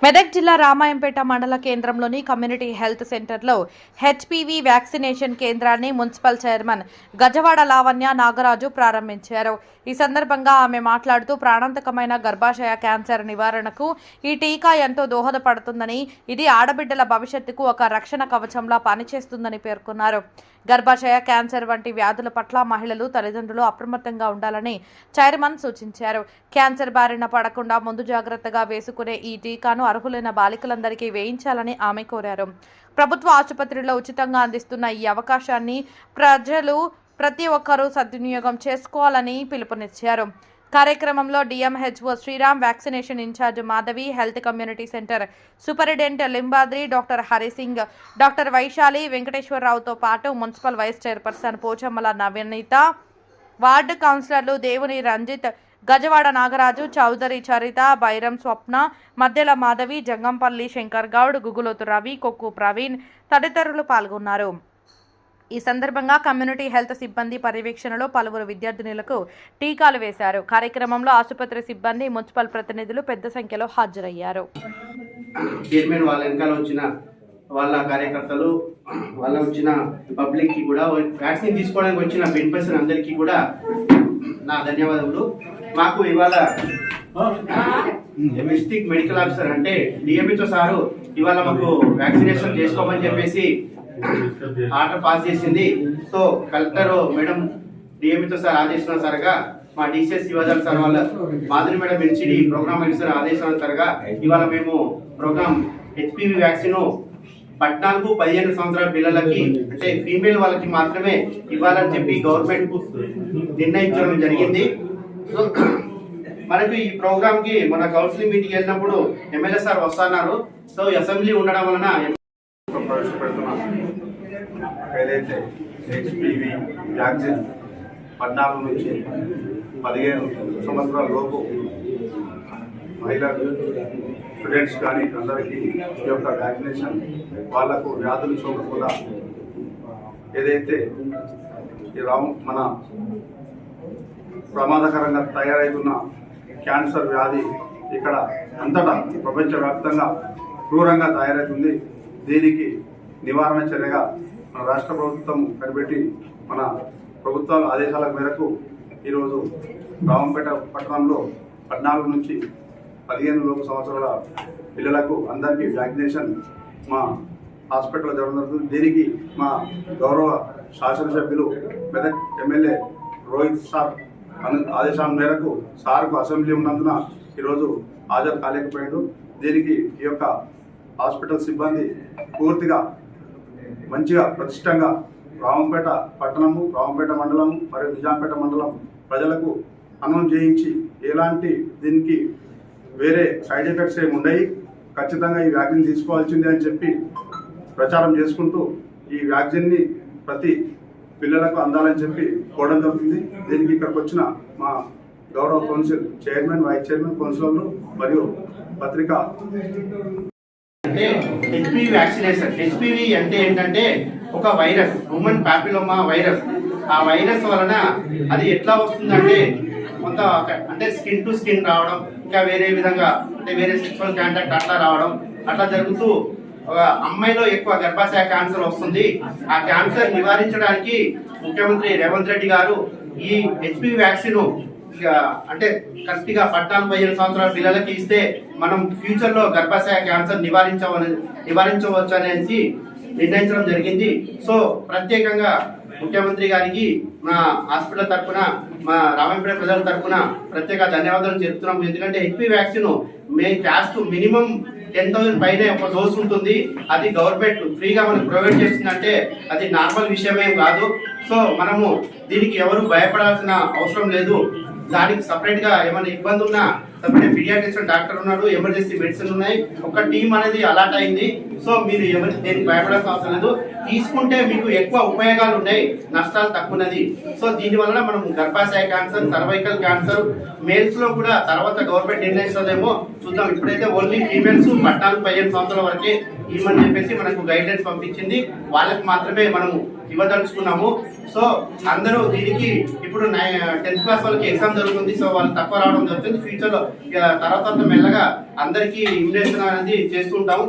మెదక్ జిల్లా రామాయంపేట మండల కేంద్రంలోని కమ్యూనిటీ హెల్త్ సెంటర్లో హెచ్పివి వ్యాక్సినేషన్ కేంద్రాన్ని మున్సిపల్ చైర్మన్ గజవాడ లావణ్య నాగరాజు ప్రారంభించారు. ఈ సందర్భంగా ఆమె మాట్లాడుతూ ప్రాణాంతకమైన గర్భాశయ క్యాన్సర్ నివారణకు ఈ టీకా ఎంతో దోహదపడుతుందని, ఇది ఆడబిడ్డల భవిష్యత్తుకు ఒక రక్షణ కవచంలా పనిచేస్తుందని పేర్కొన్నారు. గర్భాశయ క్యాన్సర్ వంటి వ్యాధుల పట్ల మహిళలు, తల్లిదండ్రులు అప్రమత్తంగా ఉండాలని చైర్మన్ సూచించారు. క్యాన్సర్ బారిన పడకుండా ముందు జాగ్రత్తగా వేసుకునే ఈ టీకాను అర్హులైన బాలికలందరికీ వేయించాలని ఆమె కోరారు. ప్రభుత్వ ఆసుపత్రిలో ఉచితంగా అందిస్తున్న ఈ అవకాశాన్ని ప్రతి ఒక్కరూ సద్వినియోగం చేసుకోవాలని పిలుపునిచ్చారు. కార్యక్రమంలో DMHO Sriram, vaccination incharge Madhavi, health community centre superintendent Limbadri, doctor Harisingh, doctor Vaishali, వెంకటేశ్వరరావుతో పాటు municipal vice chairperson Pochammala Navaneetha, ward కౌన్సిలర్లు దేవుని రంజిత్, గజవాడ నాగరాజు, చౌదరి చరిత, బైరం స్వప్న, మధ్యల మాధవి, జంగంపల్లి శంకర్ గౌడ్, గుగులోతు రవి, కొక్కు ప్రవీణ్ తదితరులు పాల్గొన్నారు. ఈ సందర్భంగా కమ్యూనిటీ హెల్త్ సిబ్బంది పర్యవేక్షణలో పలువురు విద్యార్థినులకు టీకాలు వేశారు. కార్యక్రమంలో ఆసుపత్రి సిబ్బంది, మున్సిపల్ ప్రతినిధులు పెద్ద సంఖ్యలో హాజరయ్యారు. చైర్మన్ వాళ్ళ వెనకాల వచ్చిన వాళ్ళ కార్యకర్తలు, వాళ్ళ వచ్చిన పబ్లిక్ కి కూడా, వ్యాక్సిన్ తీసుకోవడానికి వచ్చిన బెడ్ పర్సన్ అందరికీ కూడా నా ధన్యవాదములు. మాకు ఇవాళ డిస్ట్రిక్ట్ మెడికల్ ఆఫీసర్ అంటే డిఎంహెచ్ఓ సారు ఇవాళ మాకు వ్యాక్సినేషన్ చేసుకోమని చెప్పేసి ఆర్డర్ పాస్ చేసింది. So collector madam DMHO sir ఆదేశానుసారంగా మా డిసిఎస్ యువజన సార్ వాళ్ళ Madhuri madam NCD programme officer ఆదేశానుసారంగా ఇవాళ మేము ప్రోగ్రామ్ హెచ్పివి వ్యాక్సిన్ 14-15 సంవత్సరాల పిల్లలకి అంటే ఫీమేల్ వాళ్ళకి మాత్రమే ఇవ్వాలని చెప్పి గవర్నమెంట్ నిర్ణయించడం జరిగింది. సో మనకు ఈ ప్రోగ్రామ్ కి మన కౌన్సిలింగ్ మీటింగ్ వెళ్ళినప్పుడు ఎమ్మెల్యే సార్ వస్తున్నారు. సో అసెంబ్లీ ఉండడం వలన ఏదైతే హెచ్పివి వ్యాక్సిన్ 14 నుంచి 15 సంవత్సరాల లోపు మహిళలు, స్టూడెంట్స్ కానీ అందరికీ ఈ యొక్క వ్యాక్సినేషన్ వాళ్లకు వ్యాధులు సోకకుండా ఏదైతే మన ప్రమాదకరంగా తయారవుతున్న క్యాన్సర్ వ్యాధి ఇక్కడ అంతటా ప్రపంచవ్యాప్తంగా క్రూరంగా తయారవుతుంది. దీనికి నివారణ చర్యగా మన రాష్ట్ర ప్రభుత్వం కనిపెట్టి మన ప్రభుత్వాల ఆదేశాల మేరకు ఈరోజు రామంపేట పట్టణంలో 14 నుంచి 15 సంవత్సరాల పిల్లలకు అందరికీ వ్యాక్సినేషన్ మా హాస్పిటల్లో జరగడం జరుగుతుంది. దీనికి మా గౌరవ శాసనసభ్యులు మెదక్ ఎమ్మెల్యే రోహిత్ సార్ ఆదేశాల మేరకు సార్కు అసెంబ్లీ ఉన్నందున ఈరోజు హాజరు కాలేకపోయాడు. దీనికి ఈ యొక్క హాస్పిటల్ సిబ్బంది పూర్తిగా మంచిగా ప్రతిష్టంగా రామంపేట పట్టణము, రామంపేట మండలం మరియు నిజాంపేట మండలం ప్రజలకు అనౌన్స్ చేయించి ఎలాంటి దీనికి వేరే సైడ్ ఎఫెక్ట్స్ ఏమి ఉండయి, ఖచ్చితంగా ఈ వ్యాక్సిన్ తీసుకోవాల్సిందే అని చెప్పి ప్రచారం చేసుకుంటూ ఈ వ్యాక్సిన్ని ప్రతి పిల్లలకు అందాలని చెప్పి కోవడం జరుగుతుంది. దీనికి ఇక్కడికి వచ్చిన మా గౌరవ కౌన్సిల్ చైర్మన్, వైస్ చైర్మన్, కౌన్సిలర్లు మరియు పత్రికా అంటే హెచ్పివి వ్యాక్సినేషన్. హెచ్పివి అంటే ఏంటంటే ఒక వైరస్, హ్యూమన్ పాపిలోమా వైరస్. ఆ వైరస్ వలన అది ఎట్లా వస్తుందంటే కొంత అంటే స్కిన్ టు స్కిన్ రావడం, ఇంకా వేరే విధంగా అంటే వేరే సెక్సువల్ కాంటాక్ట్ అట్లా రావడం, అట్లా జరుగుతూ ఒక అమ్మాయిలో ఎక్కువ గర్భాశయ క్యాన్సర్ వస్తుంది. ఆ క్యాన్సర్ నివారించడానికి ముఖ్యమంత్రి రేవంత్ రెడ్డి గారు ఈ హెచ్పివి వ్యాక్సిన్ అంటే కరెక్ట్గా 14-15 సంవత్సరాల పిల్లలకి ఇస్తే మనం ఫ్యూచర్ లో గర్భాశయ క్యాన్సర్ నివారించవచ్చు అనేసి నిర్ణయించడం జరిగింది. సో ప్రత్యేకంగా ముఖ్యమంత్రి గారికి మా హాస్పిటల్ తరఫున, మా రామాయంపేట ప్రజల తరఫున ప్రత్యేక ధన్యవాదాలు చెప్తున్నాం. ఎందుకంటే హెచ్పివి వ్యాక్సిన్ కాస్ట్ మినిమం 10,000 పైనే ఒక డోస్ ఉంటుంది. అది గవర్నమెంట్ ఫ్రీగా మనకు ప్రొవైడ్ చేస్తుందంటే అది నార్మల్ విషయమేం కాదు. సో మనము దీనికి ఎవరు భయపడాల్సిన అవసరం లేదు. దానికి సపరేట్ గా ఏమైనా ఇబ్బంది ఉన్నా సపరేట్ పీడియాట్రిషియన్ డాక్టర్ ఉన్నాడు, ఎమర్జెన్సీ మెడిసిన్ ఉన్నాయి, ఒక టీం అనేది అలాట్ అయింది. సో మీరు దేనికి భయపడాల్సిన అవసరం లేదు. తీసుకుంటే మీకు ఎక్కువ ఉపయోగాలు ఉన్నాయి, నష్టాలు తక్కువది. సో దీనివల్ల మనం గర్భాశయ క్యాన్సర్, సర్వైకల్ క్యాన్సర్ మేల్స్ లో కూడా తర్వాత గవర్నమెంట్ నిర్ణయిస్తుందేమో చూద్దాం. ఇప్పుడైతే ఓన్లీ ఫీమేల్స్ 14-15 సంవత్సరాల వరకే ఇవ్వమని చెప్పేసి మనకు గైడ్ లైన్స్ పంపించింది. వాళ్ళకి మాత్రమే మనము ఇవ్వదలుచుకున్నాము. సో అందరూ దీనికి ఇప్పుడు 10th క్లాస్ వాళ్ళకి ఎగ్జామ్ జరుగుతుంది. సో వాళ్ళు తక్కువ రావడం జరుగుతుంది. ఫ్యూచర్లో తర్వాత మెల్లగా అందరికీ ఇమ్యునేషన్ అనేది చేస్తుంటాము.